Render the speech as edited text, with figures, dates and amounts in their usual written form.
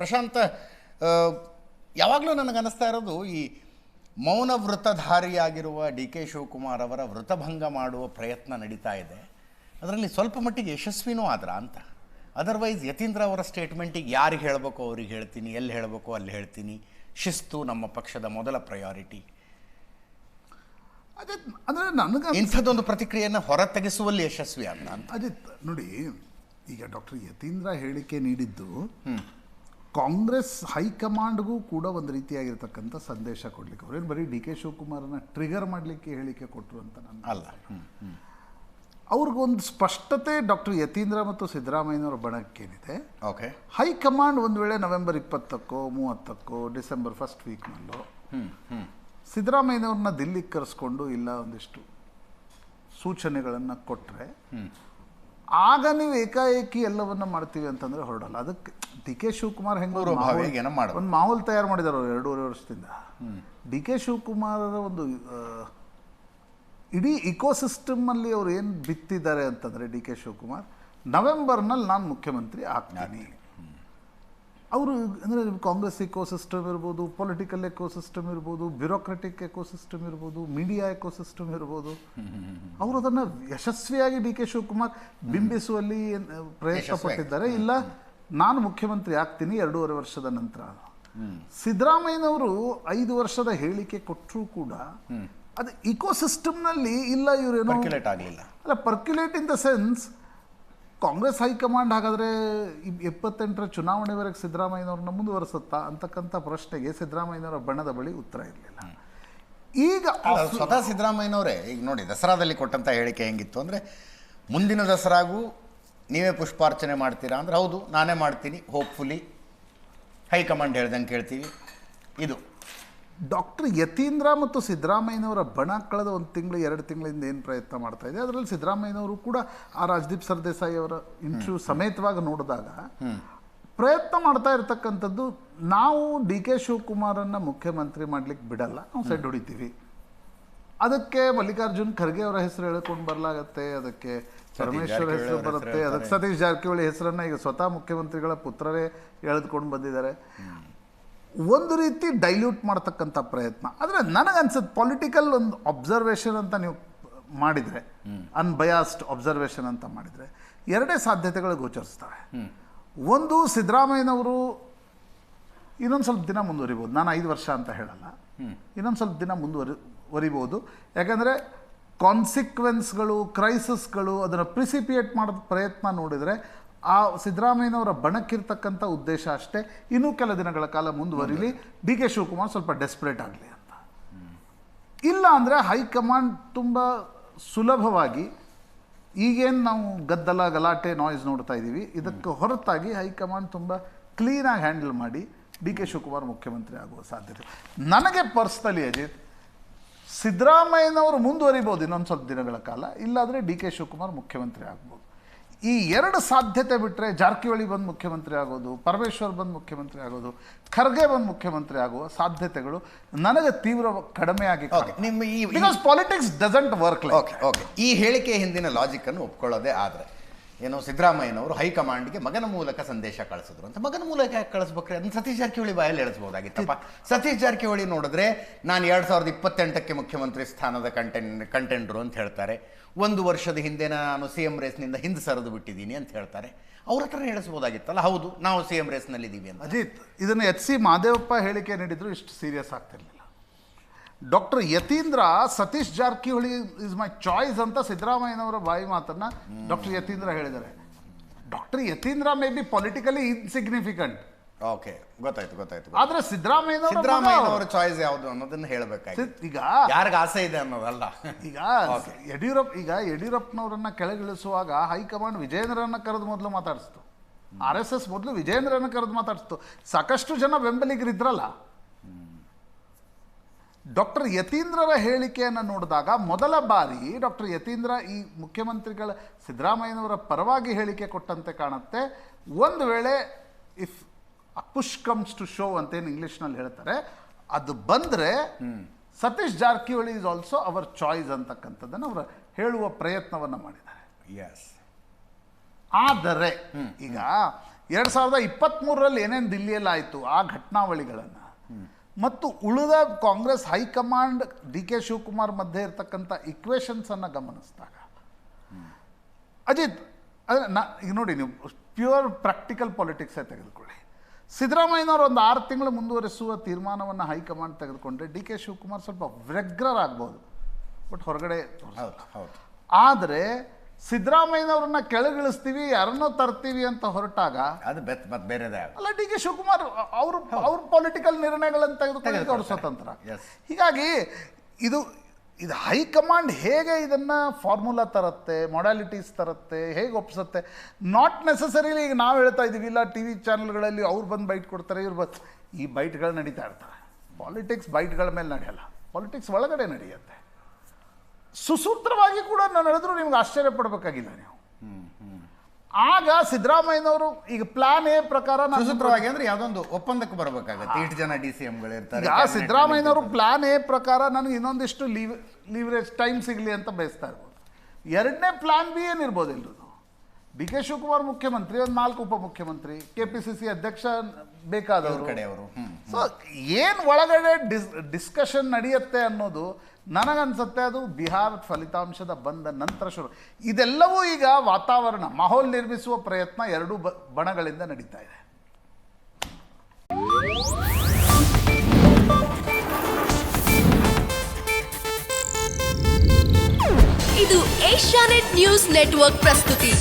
ಪ್ರಶಾಂತ್, ಯಾವಾಗಲೂ ನನಗನ್ನಿಸ್ತಾ ಇರೋದು ಈ ಮೌನ ವೃತಧಾರಿಯಾಗಿರುವ ಡಿ ಕೆ ಶಿವಕುಮಾರ್ ಅವರ ವೃತಭಂಗ ಮಾಡುವ ಪ್ರಯತ್ನ ನಡೀತಾ ಇದೆ. ಅದರಲ್ಲಿ ಸ್ವಲ್ಪ ಮಟ್ಟಿಗೆ ಯಶಸ್ವಿನೂ ಆದ್ರ ಅಂತ. ಅದರ್ವೈಸ್ ಯತೀಂದ್ರ ಅವರ ಸ್ಟೇಟ್ಮೆಂಟಿಗೆ ಯಾರಿಗೆ ಹೇಳಬೇಕು ಅವ್ರಿಗೆ ಹೇಳ್ತೀನಿ, ಎಲ್ಲಿ ಹೇಳಬೇಕು ಅಲ್ಲಿ ಹೇಳ್ತೀನಿ, ಶಿಸ್ತು ನಮ್ಮ ಪಕ್ಷದ ಮೊದಲ ಪ್ರಯಾರಿಟಿ, ಅದೇ ಅಂದರೆ ನನಗೆ ಇಂಥದ್ದೊಂದು ಪ್ರತಿಕ್ರಿಯೆಯನ್ನು ಹೊರತೆಗೆಸುವಲ್ಲಿ ಯಶಸ್ವಿ ಅಲ್ಲ ಅಂತ. ಅಜಿತ್ ನೋಡಿ, ಈಗ ಡಾಕ್ಟರ್ ಯತೀಂದ್ರ ಹೇಳಿಕೆ ನೀಡಿದ್ದು ಕಾಂಗ್ರೆಸ್ ಹೈಕಮಾಂಡ್ಗೂ ಕೂಡ ಒಂದು ರೀತಿಯಾಗಿರ್ತಕ್ಕಂಥ ಸಂದೇಶ ಕೊಡಲಿಕ್ಕೆ, ಅವ್ರೇನು ಬರೀ ಡಿ ಕೆ ಶಿವಕುಮಾರನ್ನ ಟ್ರಿಗರ್ ಮಾಡಲಿಕ್ಕೆ ಹೇಳಿಕೆ ಕೊಟ್ಟರು ಅಂತ ನಾನು ಅಲ್ಲ. ಅವ್ರಿಗೊಂದು ಸ್ಪಷ್ಟತೆ ಡಾಕ್ಟರ್ ಯತೀಂದ್ರ ಮತ್ತು ಸಿದ್ದರಾಮಯ್ಯನವರ ಬಣಕ್ಕೇನಿದೆ. ಓಕೆ, ಹೈಕಮಾಂಡ್ ಒಂದು ವೇಳೆ ನವೆಂಬರ್ 20ಕ್ಕೋ 30ಕ್ಕೋ ಡಿಸೆಂಬರ್ ಫಸ್ಟ್ ವೀಕ್ನಲ್ಲೋ ಸಿದ್ದರಾಮಯ್ಯನವ್ರನ್ನ ದಿಲ್ಲಿಗೆ ಕರೆಸ್ಕೊಂಡು ಇಲ್ಲ ಒಂದಿಷ್ಟು ಸೂಚನೆಗಳನ್ನು ಕೊಟ್ಟರೆ ಆಗ ನೀವು ಏಕಾಏಕಿ ಎಲ್ಲವನ್ನ ಮಾಡ್ತೀವಿ ಅಂತಂದರೆ ಹೊರಡಲ್ಲ. ಅದಕ್ಕೆ ಡಿ ಕೆ ಶಿವಕುಮಾರ್ ಹೆಂಗೆ ಒಂದು ಮಾಹೋಲ್ ತಯಾರು ಮಾಡಿದ್ದಾರೆ ಅವರು 2.5 ವರ್ಷದಿಂದ. ಡಿ ಕೆ ಶಿವಕುಮಾರರ ಒಂದು ಇಡೀ ಇಕೋಸಿಸ್ಟಮಲ್ಲಿ ಅವ್ರು ಏನು ಬಿತ್ತಿದ್ದಾರೆ ಅಂತಂದರೆ, ಡಿ ಕೆ ಶಿವಕುಮಾರ್ ನವೆಂಬರ್ನಲ್ಲಿ ನಾನು ಮುಖ್ಯಮಂತ್ರಿ ಆಗ್ತೀನಿ. ಅವರು ಅಂದರೆ ಕಾಂಗ್ರೆಸ್ ಇಕೋಸಿಸ್ಟಮ್ ಇರ್ಬೋದು, ಪೊಲಿಟಿಕಲ್ ಎಕೋಸಿಸ್ಟಮ್ ಇರ್ಬೋದು, ಬ್ಯೂರೋಕ್ರೆಟಿಕ್ ಎಕೋಸಿಸ್ಟಮ್ ಇರ್ಬೋದು, ಮೀಡಿಯಾ ಎಕೋಸಿಸ್ಟಮ್ ಇರ್ಬೋದು, ಅವರು ಅದನ್ನು ಯಶಸ್ವಿಯಾಗಿ ಡಿ ಕೆ ಶಿವಕುಮಾರ್ ಬಿಂಬಿಸುವಲ್ಲಿ ಪ್ರಯತ್ನ ಪಟ್ಟಿದ್ದಾರೆ. ಇಲ್ಲ ನಾನು ಮುಖ್ಯಮಂತ್ರಿ ಆಗ್ತೀನಿ 2.5 ವರ್ಷದ ನಂತರ. ಸಿದ್ದರಾಮಯ್ಯನವರು 5 ವರ್ಷದ ಹೇಳಿಕೆ ಕೊಟ್ಟರೂ ಕೂಡ ಅದು ಇಕೋಸಿಸ್ಟಮ್ನಲ್ಲಿ ಇಲ್ಲ, ಇವರೇನೋ ಅಲ್ಲ percolate in the sense Congress high command ಹಾಗಾದರೆ 28ರ ಚುನಾವಣೆವರೆಗೆ ಸಿದ್ದರಾಮಯ್ಯನವ್ರನ್ನ ಮುಂದುವರಿಸುತ್ತಾ ಅಂತಕ್ಕಂಥ ಪ್ರಶ್ನೆಗೆ ಸಿದ್ದರಾಮಯ್ಯನವರ ಬಣದ ಬಳಿ ಉತ್ತರ ಇರಲಿಲ್ಲ. ಈಗ ಸ್ವತಃ ಸಿದ್ದರಾಮಯ್ಯನವರೇ ಈಗ ನೋಡಿ, ದಸರಾದಲ್ಲಿ ಕೊಟ್ಟಂಥ ಹೇಳಿಕೆ ಹೆಂಗಿತ್ತು ಅಂದರೆ, ಮುಂದಿನ ದಸರಾಗೂ ನೀವೇ ಪುಷ್ಪಾರ್ಚನೆ ಮಾಡ್ತೀರಾ ಅಂದರೆ, ಹೌದು ನಾನೇ ಮಾಡ್ತೀನಿ, ಹೋಪ್ಫುಲಿ ಹೈಕಮಾಂಡ್ ಹೇಳ್ದಂಗೆ ಕೇಳ್ತೀವಿ. ಇದು ಡಾಕ್ಟರ್ ಯತೀಂದ್ರ ಮತ್ತು ಸಿದ್ದರಾಮಯ್ಯನವರ ಬಣ ಕಳೆದ 1 ತಿಂಗಳು 2 ತಿಂಗಳಿಂದ ಏನು ಪ್ರಯತ್ನ ಮಾಡ್ತಾ ಇದೆ, ಅದರಲ್ಲಿ ಸಿದ್ದರಾಮಯ್ಯನವರು ಕೂಡ ಆ ರಾಜದೀಪ್ ಸರ್ದೇಸಾಯಿ ಅವರ ಇಂಟರ್ವ್ಯೂ ಸಮೇತವಾಗಿ ನೋಡಿದಾಗ ಪ್ರಯತ್ನ ಮಾಡ್ತಾ ಇರ್ತಕ್ಕಂಥದ್ದು, ನಾವು ಡಿ ಕೆ ಶಿವಕುಮಾರನ್ನು ಮುಖ್ಯಮಂತ್ರಿ ಮಾಡ್ಲಿಕ್ಕೆ ಬಿಡಲ್ಲ, ನಾವು ಸೆಡ್ ಹೊಡಿತೀವಿ. ಅದಕ್ಕೆ ಮಲ್ಲಿಕಾರ್ಜುನ್ ಖರ್ಗೆ ಅವರ ಹೆಸರು ಹೇಳ್ಕೊಂಡು ಬರಲಾಗತ್ತೆ, ಅದಕ್ಕೆ ಪರಮೇಶ್ವರ್ ಹೆಸರು ಬರುತ್ತೆ, ಅದಕ್ಕೆ ಸತೀಶ್ ಜಾರಕಿಹೊಳಿ ಹೆಸರನ್ನು ಈಗ ಸ್ವತಃ ಮುಖ್ಯಮಂತ್ರಿಗಳ ಪುತ್ರರೇ ಎಳೆದುಕೊಂಡು ಬಂದಿದ್ದಾರೆ. ಒಂದು ರೀತಿ ಡೈಲ್ಯೂಟ್ ಮಾಡ್ತಕ್ಕಂಥ ಪ್ರಯತ್ನ. ಆದರೆ ನನಗನ್ಸುತ್ತೆ ಪೊಲಿಟಿಕಲ್ ಒಂದು ಅಬ್ಸರ್ವೇಷನ್ ಅಂತ ನೀವು ಮಾಡಿದರೆ, ಅನ್ಬಯಾಸ್ಡ್ ಅಬ್ಸರ್ವೇಷನ್ ಅಂತ ಮಾಡಿದರೆ 2 ಸಾಧ್ಯತೆಗಳು ಗೋಚರಿಸ್ತವೆ. ಒಂದು, ಸಿದ್ದರಾಮಯ್ಯನವರು ಇನ್ನೊಂದು ಸ್ವಲ್ಪ ದಿನ ಮುಂದುವರಿಬೋದು. ನಾನು 5 ವರ್ಷ ಅಂತ ಹೇಳಲ್ಲ, ಇನ್ನೊಂದು ಸ್ವಲ್ಪ ದಿನ ಮುಂದುವರಿಬೋದು. ಯಾಕಂದರೆ ಕಾನ್ಸಿಕ್ವೆನ್ಸ್ಗಳು, ಕ್ರೈಸಿಸ್ಗಳು ಅದನ್ನು ಪ್ರಿಸಿಪಿಯೇಟ್ ಮಾಡೋದು ಪ್ರಯತ್ನ ನೋಡಿದರೆ ಆ ಸಿದ್ದರಾಮಯ್ಯನವರ ಬಣಕ್ಕಿರ್ತಕ್ಕಂಥ ಉದ್ದೇಶ ಅಷ್ಟೇ, ಇನ್ನೂ ಕೆಲ ದಿನಗಳ ಕಾಲ ಮುಂದುವರಿಲಿ, ಡಿ ಕೆ ಶಿವಕುಮಾರ್ ಸ್ವಲ್ಪ ಡೆಸ್ಪರೇಟ್ ಆಗಲಿ ಅಂತ. ಇಲ್ಲ ಅಂದರೆ ಹೈಕಮಾಂಡ್ ತುಂಬ ಸುಲಭವಾಗಿ, ಈಗೇನು ನಾವು ಗದ್ದಲ ಗಲಾಟೆ ನಾಯ್ಸ್ ನೋಡ್ತಾ ಇದ್ದೀವಿ, ಇದಕ್ಕೆ ಹೊರತಾಗಿ ಹೈಕಮಾಂಡ್ ತುಂಬ ಕ್ಲೀನಾಗಿ ಹ್ಯಾಂಡಲ್ ಮಾಡಿ ಡಿ ಕೆ ಶಿವಕುಮಾರ್ ಮುಖ್ಯಮಂತ್ರಿ ಆಗುವ ಸಾಧ್ಯತೆ. ನನಗೆ ಪರ್ಸ್ನಲಿ ಅಜಿತ್, ಸಿದ್ದರಾಮಯ್ಯನವರು ಮುಂದುವರಿಬೋದು ಇನ್ನೊಂದು ಸ್ವಲ್ಪ ದಿನಗಳ ಕಾಲ, ಇಲ್ಲಾಂದರೆ ಡಿ ಕೆ ಶಿವಕುಮಾರ್ ಮುಖ್ಯಮಂತ್ರಿ ಆಗ್ಬೋದು. ಈ 2 ಸಾಧ್ಯತೆ ಬಿಟ್ಟರೆ ಜಾರಕಿಹೊಳಿ ಬಂದು ಮುಖ್ಯಮಂತ್ರಿ ಆಗೋದು, ಪರಮೇಶ್ವರ್ ಬಂದು ಮುಖ್ಯಮಂತ್ರಿ ಆಗೋದು, ಖರ್ಗೆ ಬಂದು ಮುಖ್ಯಮಂತ್ರಿ ಆಗುವ ಸಾಧ್ಯತೆಗಳು ನನಗೆ ತೀವ್ರ ಕಡಿಮೆಯಾಗಿ. ನಿಮ್ಮ ಈ because politics doesn't work like. Okay, ಈ ಹೇಳಿಕೆ ಹಿಂದಿನ ಲಾಜಿಕ್ಕನ್ನು ಒಪ್ಕೊಳ್ಳೋದೇ ಆದರೆ, ಏನೋ ಸಿದ್ದರಾಮಯ್ಯನವರು ಹೈಕಮಾಂಡ್ಗೆ ಮಗನ ಮೂಲಕ ಸಂದೇಶ ಕಳಿಸಿದ್ರು ಅಂತ. ಮಗನ ಮೂಲಕ ಯಾಕೆ ಕಳಿಸ್ಬೇಕ್ರೆ? ಅದನ್ನು ಸತೀಶ್ ಜಾರಕಿಹೊಳಿ ಬಾಯಲ್ಲಿ ಎಳಿಸ್ಬೋದಾಗಿತ್ತಪ್ಪ. ಸತೀಶ್ ಜಾರಕಿಹೊಳಿ ನೋಡಿದ್ರೆ ನಾನು 2028ಕ್ಕೆ ಮುಖ್ಯಮಂತ್ರಿ ಸ್ಥಾನದ ಕಂಟೆಂಡರು ಅಂತ ಹೇಳ್ತಾರೆ. 1 ವರ್ಷದ ಹಿಂದೆ ನಾನು CM ರೇಸ್ನಿಂದ ಹಿಂದೆ ಸರಿದು ಬಿಟ್ಟಿದ್ದೀನಿ ಅಂತ ಹೇಳ್ತಾರೆ. ಅವ್ರ ಹತ್ರ ಹೇಳಿಸ್ಬೋದಾಗಿತ್ತಲ್ಲ, ಹೌದು ನಾವು CM ರೇಸ್ನಲ್ಲಿದ್ದೀವಿ ಅಂತ. ಅಜಿತ್, ಇದನ್ನು HC ಮಹದೇವಪ್ಪ ಹೇಳಿಕೆ ನೀಡಿದ್ರು ಇಷ್ಟು ಸೀರಿಯಸ್ ಆಗ್ತಿರ್ಲಿಲ್ಲ. Doctor Yathindra Satish Jarkiholi is my choice ಅಂತ ಸಿದ್ದರಾಮಯ್ಯನವರ ಬಾಯಿ ಮಾತನ್ನು ಡಾಕ್ಟರ್ ಯತೀಂದ್ರ ಹೇಳಿದ್ದಾರೆ. Doctor Yathindra may be politically insignificant. Okay, ಗೊತ್ತಾಯ್ತು. ಆದ್ರೆ ಸಿದ್ದರಾಮಯ್ಯನವರ ಚಾಯ್ಸ್ ಯಾವುದು ಅನ್ನೋದನ್ನ ಹೇಳಬೇಕಾಗಿ, ಈಗ ಯಾರಿಗೆ ಆಸೆ ಇದೆ ಅನ್ನೋದಲ್ಲ. ಈಗ ಯಡಿಯೂರಪ್ಪನವರನ್ನ ಕೆಳಗಿಳಿಸುವಾಗ ಹೈಕಮಾಂಡ್ ವಿಜೇಂದ್ರನ್ನ ಕರೆದು ಮೊದಲು ಮಾತಾಡಿಸ್ತು. RSS ಮೊದಲು ವಿಜೇಂದ್ರನ ಕರೆದು ಮಾತಾಡಿಸ್ತು. ಸಾಕಷ್ಟು ಜನ ಬೆಂಬಲಿಗರಿದ್ರಲ್ಲ. ಡಾಕ್ಟರ್ ಯತೀಂದ್ರರ ಹೇಳಿಕೆಯನ್ನು ನೋಡಿದಾಗ ಮೊದಲ ಬಾರಿ ಡಾಕ್ಟರ್ ಯತೀಂದ್ರ ಈ ಮುಖ್ಯಮಂತ್ರಿಗಳ ಸಿದ್ದರಾಮಯ್ಯನವರ ಪರವಾಗಿ ಹೇಳಿಕೆ ಕೊಟ್ಟಂತೆ ಕಾಣುತ್ತೆ. ಒಂದು ವೇಳೆ if push comes to show ಅಂತೇನು ಇಂಗ್ಲೀಷ್ನಲ್ಲಿ ಹೇಳ್ತಾರೆ, ಅದು ಬಂದರೆ Satish Jarkiholi is also our choice ಅಂತಕ್ಕಂಥದ್ದನ್ನು ಅವರು ಹೇಳುವ ಪ್ರಯತ್ನವನ್ನು ಮಾಡಿದ್ದಾರೆ. ಎಸ್, ಆದರೆ ಈಗ 2023ರಲ್ಲಿ ಏನೇನು ದಿಲ್ಲಿಯಲ್ಲಿ ಆಯಿತು ಆ ಘಟನಾವಳಿಗಳನ್ನು ಮತ್ತು ಉಳಿದ Congress high command D K Shivakumar ಮಧ್ಯೆ ಇರ್ತಕ್ಕಂಥ ಇಕ್ವೇಷನ್ಸನ್ನು ಗಮನಿಸಿದಾಗ ಅಜಿತ್ ಅದೇ ಈಗ ನೋಡಿ, ನೀವು ಪ್ಯೂರ್ ಪ್ರಾಕ್ಟಿಕಲ್ ಪಾಲಿಟಿಕ್ಸೇ ತೆಗೆದುಕೊಳ್ಳಿ. ಸಿದ್ದರಾಮಯ್ಯನವರು ಒಂದು 6 ತಿಂಗಳು ಮುಂದುವರಿಸುವ ತೀರ್ಮಾನವನ್ನು ಹೈಕಮಾಂಡ್ ತೆಗೆದುಕೊಂಡ್ರೆ ಡಿ ಕೆ ಶಿವಕುಮಾರ್ ಸ್ವಲ್ಪ ವ್ಯಗ್ರರಾಗ್ಬೋದು, ಬಟ್ ಹೊರಗಡೆ ಹೌದು. ಆದರೆ ಸಿದ್ದರಾಮಯ್ಯನವ್ರನ್ನ ಕೆಳಗಿಳಿಸ್ತೀವಿ, ಯಾರನ್ನೋ ತರ್ತೀವಿ ಅಂತ ಹೊರಟಾಗ ಅದು ಮತ್ತೆ ಬೇರೆದೇ ಅಲ್ಲ, ಡಿ ಕೆ ಶಿವಕುಮಾರ್ ಅವ್ರ ಪೊಲಿಟಿಕಲ್ ನಿರ್ಣಯಗಳನ್ನು ತೆಗೆದುಕೊಳ್ಳಿ ಅವ್ರ ಸ್ವತಂತ್ರ. ಹೀಗಾಗಿ ಇದು ಹೈಕಮಾಂಡ್ ಹೇಗೆ ಇದನ್ನು ಫಾರ್ಮುಲಾ ತರುತ್ತೆ, ಮೊಡಾಲಿಟೀಸ್ ತರುತ್ತೆ, ಹೇಗೆ ಒಪ್ಪಿಸುತ್ತೆ, ನಾಟ್ ನೆಸಸರಿಲಿ ಈಗ ನಾವು ಹೇಳ್ತಾ ಇದ್ದೀವಿ ಇಲ್ಲ ಟಿ ವಿ ಚಾನಲ್ಗಳಲ್ಲಿ ಅವ್ರು ಬಂದು ಬೈಟ್ ಕೊಡ್ತಾರೆ, ಈ ಬೈಟ್ಗಳು ನಡೀತಾ ಇರ್ತಾರೆ. ಪಾಲಿಟಿಕ್ಸ್ ಬೈಟ್ಗಳ ಮೇಲೆ ನಡೆಯಲ್ಲ, ಪಾಲಿಟಿಕ್ಸ್ ಒಳಗಡೆ ನಡೆಯುತ್ತೆ. ಸುಸೂತ್ರವಾಗಿ ಕೂಡ ನಾನು ಹೇಳಿದ್ರು ನಿಮ್ಗೆ ಆಶ್ಚರ್ಯ ಪಡಬೇಕಾಗಿಲ್ಲ ನೀವು. ಆಗ ಸಿದ್ದರಾಮಯ್ಯನವರು ಈಗ ಪ್ಲಾನ್ ಎ ಪ್ರಕಾರ ಸುಸೂತ್ರವಾಗಿ ಅಂದ್ರೆ ಯಾವುದೊಂದು ಒಪ್ಪಂದಕ್ಕೆ ಬರಬೇಕಾಗತ್ತೆ. 8 ಜನ DCMಗಳು ಇರ್ತಾರೆ. ಈಗ ಸಿದ್ದರಾಮಯ್ಯನವರು ಪ್ಲಾನ್ ಎ ಪ್ರಕಾರ ನನಗೆ ಇನ್ನೊಂದಿಷ್ಟು ಲೀವರೇಜ್ ಟೈಮ್ ಸಿಗಲಿ ಅಂತ ಬಯಸ್ತಾ ಇರ್ಬೋದು. ಎರಡನೇ ಪ್ಲಾನ್ ಬಿ ಏನಿರ್ಬೋದು ಎಲ್ರದ್ದು, ಡಿ ಕೆ ಶಿವಕುಮಾರ್ ಮುಖ್ಯಮಂತ್ರಿ, ಒಂದು 4 ಉಪಮುಖ್ಯಮಂತ್ರಿ, KPCC ಅಧ್ಯಕ್ಷ ಬೇಕಾದವರು ಕಡೆಯವರು. ಸೊ ಏನು ಒಳಗಡೆ ಡಿಸ್ಕಷನ್ ನಡೆಯುತ್ತೆ ಅನ್ನೋದು ನನಗನ್ಸುತ್ತೆ ಅದು ಬಿಹಾರ ಫಲಿತಾಂಶದ ಬಂದ ನಂತರ ಶುರು. ಇದೆಲ್ಲವೂ ಈಗ ವಾತಾವರಣ ಮಾಹೋಲ್ ನಿರ್ಮಿಸುವ ಪ್ರಯತ್ನ ಎರಡೂ ಬಣಗಳಿಂದ ನಡೀತಾ ಇದೆ. ಇದು ಏಷ್ಯಾನೆಟ್ ನ್ಯೂಸ್ ನೆಟ್ವರ್ಕ್ ಪ್ರಸ್ತುತಿ.